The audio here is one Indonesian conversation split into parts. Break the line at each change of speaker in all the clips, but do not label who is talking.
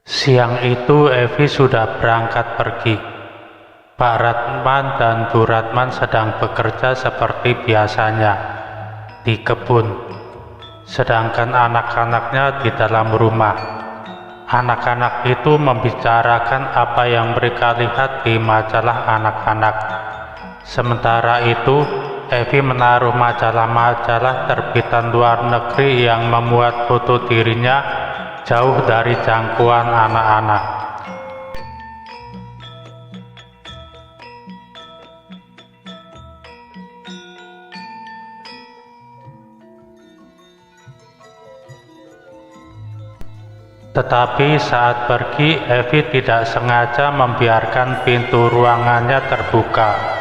Siang itu Evi sudah berangkat pergi. Pak Ratman dan Bu Ratman sedang bekerja seperti biasanya di kebun, sedangkan anak-anaknya di dalam rumah. Anak-anak itu membicarakan apa yang mereka lihat di majalah anak-anak. Sementara itu, Evi menaruh majalah-majalah terbitan luar negeri yang memuat foto dirinya jauh dari jangkauan anak-anak. Tetapi saat pergi, Evi tidak sengaja membiarkan pintu ruangannya terbuka.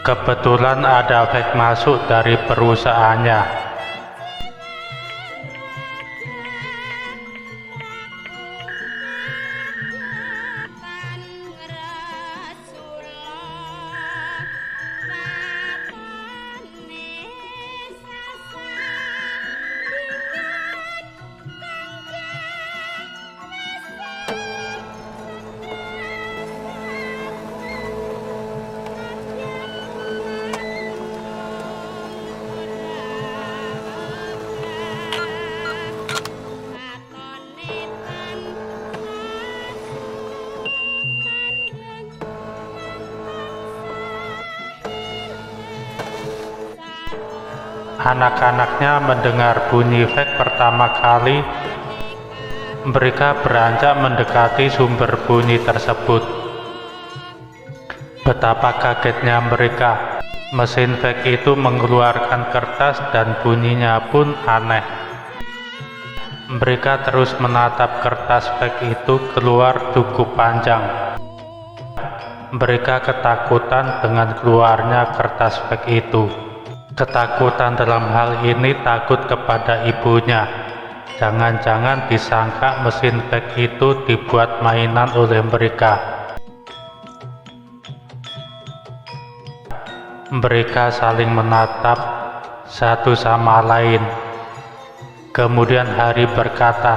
Kebetulan ada fax masuk dari perusahaannya. Anak-anaknya mendengar bunyi fax pertama kali. Mereka beranjak mendekati sumber bunyi tersebut. Betapa kagetnya mereka. Mesin fax itu mengeluarkan kertas dan bunyinya pun aneh. Mereka terus menatap kertas fax itu keluar cukup panjang. Mereka ketakutan dengan keluarnya kertas fax itu. Ketakutan dalam hal ini takut kepada ibunya. Jangan-jangan disangka mesin fax itu dibuat mainan oleh mereka. Mereka saling menatap satu sama lain. Kemudian Hari berkata,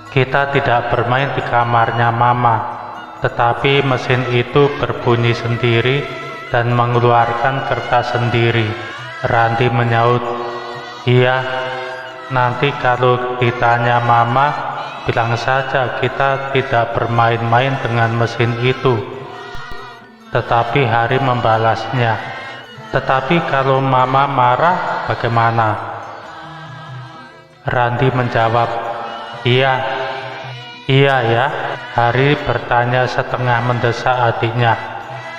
"Kita tidak bermain di kamarnya Mama." Tetapi mesin itu berbunyi sendiri dan mengeluarkan kertas sendiri. Ranti menyaut, "Iya, nanti kalau ditanya Mama, bilang saja kita tidak bermain-main dengan mesin itu." Tetapi Hari membalasnya, "Tetapi kalau Mama marah bagaimana?" Ranti menjawab, Iya ya." Hari bertanya setengah mendesak adiknya,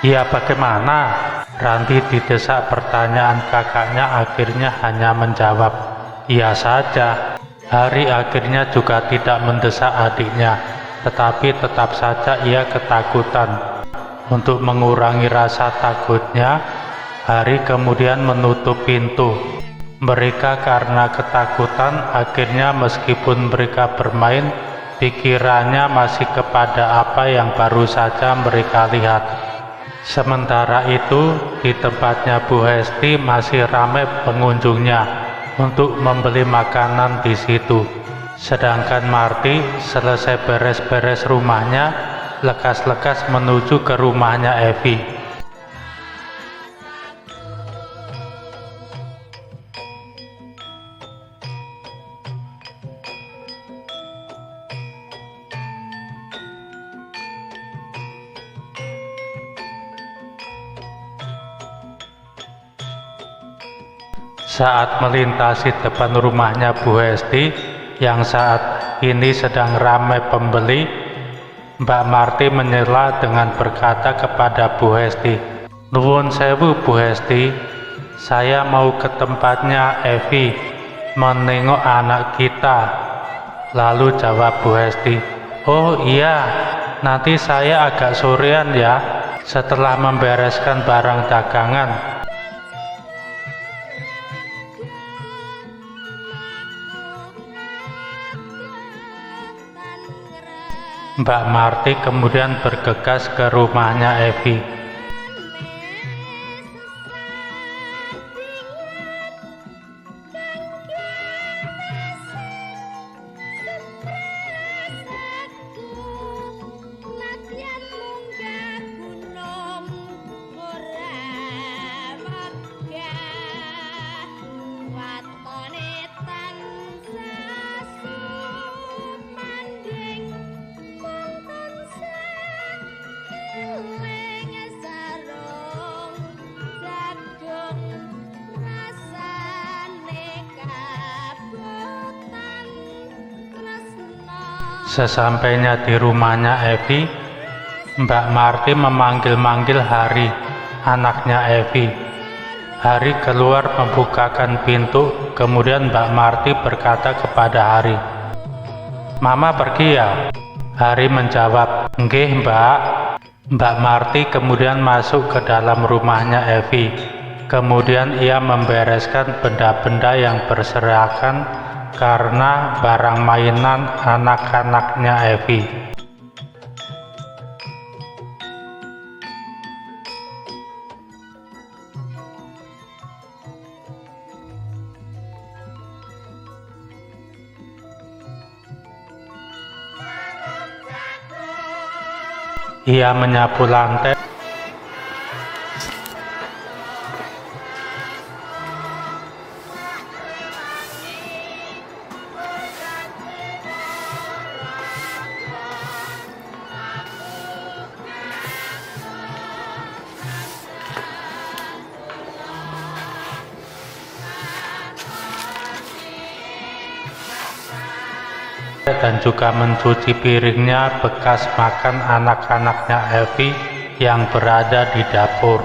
"Iya bagaimana?" Ranti didesak pertanyaan kakaknya, akhirnya hanya menjawab, "Iya saja." Hari akhirnya juga tidak mendesak adiknya, tetapi tetap saja ia ketakutan. Untuk mengurangi rasa takutnya, Hari kemudian menutup pintu. Mereka karena ketakutan, akhirnya meskipun mereka bermain, pikirannya masih kepada apa yang baru saja mereka lihat. Sementara itu, di tempatnya Bu Hesti masih ramai pengunjungnya untuk membeli makanan di situ. Sedangkan Marty selesai beres-beres rumahnya, lekas-lekas menuju ke rumahnya Evi. Saat melintasi depan rumahnya Bu Hesti yang saat ini sedang ramai pembeli, Mbak Marty menyela dengan berkata kepada Bu Hesti, "Nuwun sewu Bu Hesti, saya mau ke tempatnya Evi menengok anak kita." Lalu jawab Bu Hesti, "Oh iya, nanti saya agak sorean ya, setelah membereskan barang dagangan." Mbak Marty kemudian bergegas ke rumahnya Evi. Sesampainya di rumahnya Evi, Mbak Marty memanggil-manggil Hari, anaknya Evi. Hari keluar membukakan pintu, kemudian Mbak Marty berkata kepada Hari, "Mama pergi ya?" Hari menjawab, "Nggih, Mbak." Mbak Marty kemudian masuk ke dalam rumahnya Evi. Kemudian ia membereskan benda-benda yang berserakan karena barang mainan anak-anaknya Evi. Ia menyapu lantai dan juga mencuci piringnya bekas makan anak-anaknya Evi yang berada di dapur.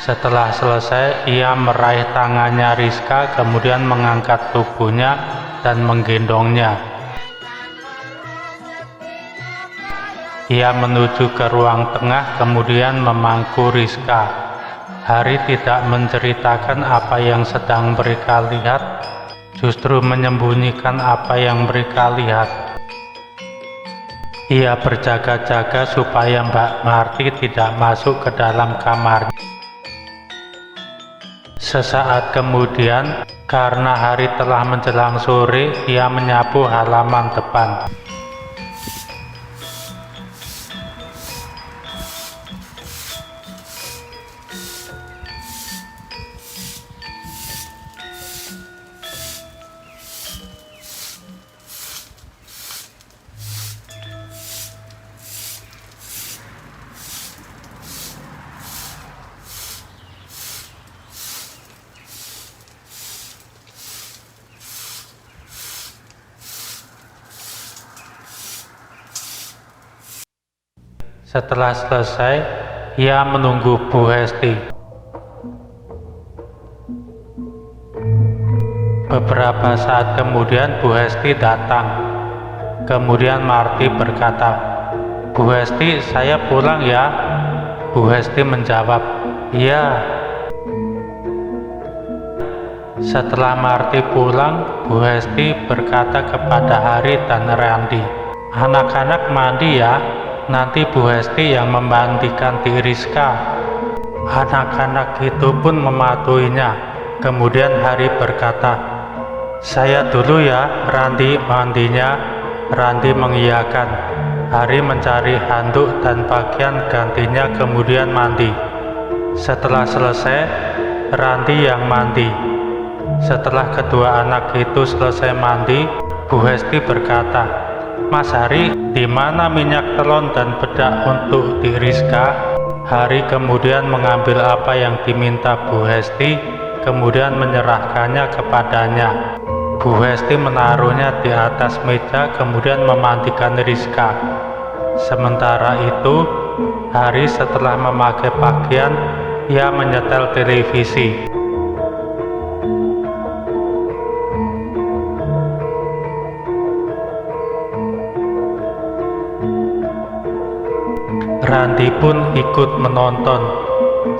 Setelah selesai, ia meraih tangannya Rizka, kemudian mengangkat tubuhnya dan menggendongnya. Ia menuju ke ruang tengah, kemudian memangku Rizka. Hari tidak menceritakan apa yang sedang mereka lihat, justru menyembunyikan apa yang mereka lihat. Ia berjaga-jaga supaya Mbak Marty tidak masuk ke dalam kamarnya. Sesaat kemudian, karena hari telah menjelang sore, ia menyapu halaman depan. Setelah selesai, ia menunggu Bu Hesti. Beberapa saat kemudian Bu Hesti datang. Kemudian Marty berkata, "Bu Hesti, saya pulang ya." Bu Hesti menjawab, "Iya." Setelah Marty pulang, Bu Hesti berkata kepada Hari dan Randy, "Anak-anak mandi ya. Nanti Bu Hesti yang memandikan di Rizka." Anak-anak itu pun mematuhinya. Kemudian Hari berkata, "Saya dulu ya, Randy mandinya." Randy mengiyakan. Hari mencari handuk dan pakaian gantinya, kemudian mandi. Setelah selesai, Randy yang mandi. Setelah kedua anak itu selesai mandi, Bu Hesti berkata, "Mas Hari, di mana minyak telon dan bedak untuk di Rizka?" Hari kemudian mengambil apa yang diminta Bu Hesti, kemudian menyerahkannya kepadanya. Bu Hesti menaruhnya di atas meja, kemudian memandikan Rizka. Sementara itu, Hari setelah memakai pakaian, ia menyetel televisi. Randy pun ikut menonton,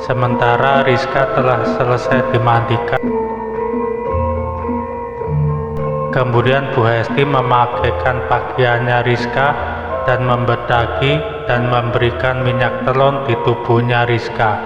sementara Rizka telah selesai dimandikan. Kemudian Bu Hesti memakaikan pakaiannya Rizka dan membedaki dan memberikan minyak telon di tubuhnya Rizka.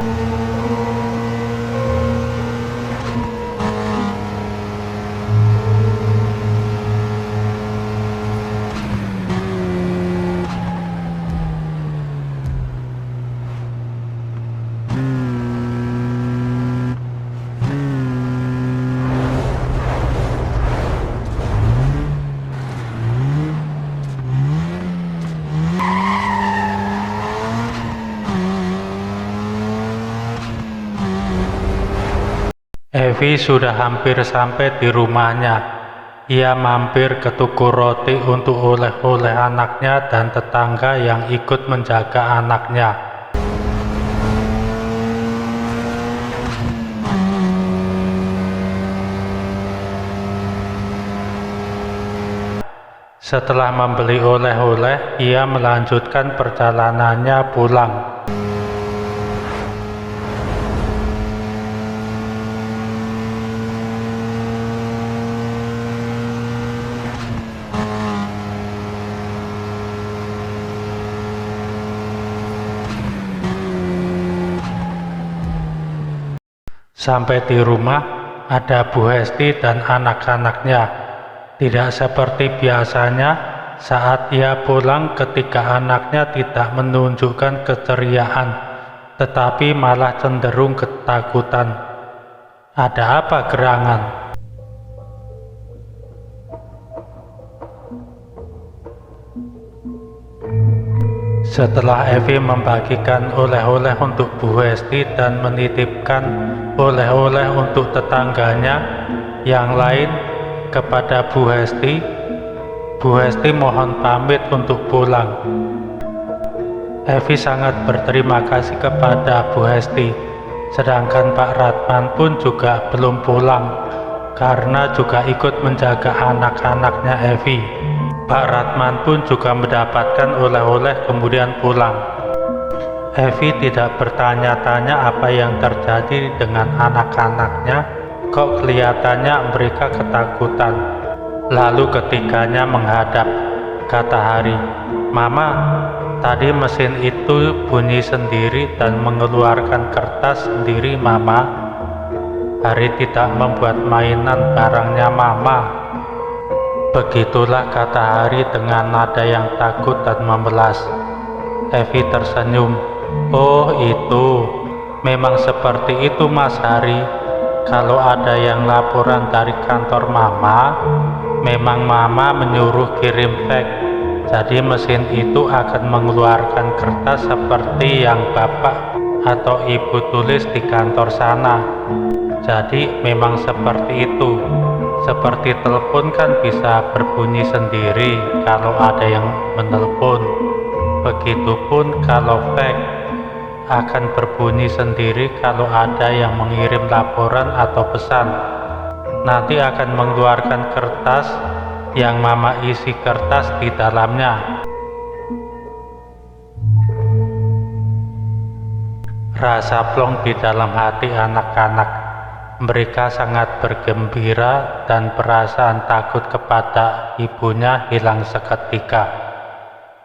Evi sudah hampir sampai di rumahnya. Ia mampir ke toko roti untuk oleh-oleh anaknya dan tetangga yang ikut menjaga anaknya. Setelah membeli oleh-oleh, ia melanjutkan perjalanannya pulang. Sampai di rumah, ada Bu Hesti dan anak-anaknya. Tidak seperti biasanya, saat ia pulang ketika anaknya tidak menunjukkan keceriaan, tetapi malah cenderung ketakutan. Ada apa gerangan? Setelah Evi membagikan oleh-oleh untuk Bu Hesti dan menitipkan oleh-oleh untuk tetangganya yang lain kepada Bu Hesti mohon pamit untuk pulang. Evi sangat berterima kasih kepada Bu Hesti, sedangkan Pak Ratman pun juga belum pulang karena juga ikut menjaga anak-anaknya Evi. Pak Ratman pun juga mendapatkan oleh-oleh kemudian pulang. Evi tidak bertanya-tanya apa yang terjadi dengan anak-anaknya. Kok kelihatannya mereka ketakutan. Lalu ketiganya menghadap, kata Hari, "Mama, tadi mesin itu bunyi sendiri dan mengeluarkan kertas sendiri, Mama." Hari tidak membuat mainan barangnya Mama. Begitulah, kata Hari dengan nada yang takut dan memelas. Evi tersenyum. "Oh itu, memang seperti itu Mas Hari. Kalau ada yang laporan dari kantor Mama, memang Mama menyuruh kirim fax. Jadi mesin itu akan mengeluarkan kertas seperti yang Bapak atau Ibu tulis di kantor sana. Jadi memang seperti itu. Seperti telepon kan bisa berbunyi sendiri kalau ada yang menelpon. Begitupun kalau fax akan berbunyi sendiri kalau ada yang mengirim laporan atau pesan. Nanti akan mengeluarkan kertas yang Mama isi kertas di dalamnya." Rasa plong di dalam hati anak-anak. Mereka sangat bergembira dan perasaan takut kepada ibunya hilang seketika.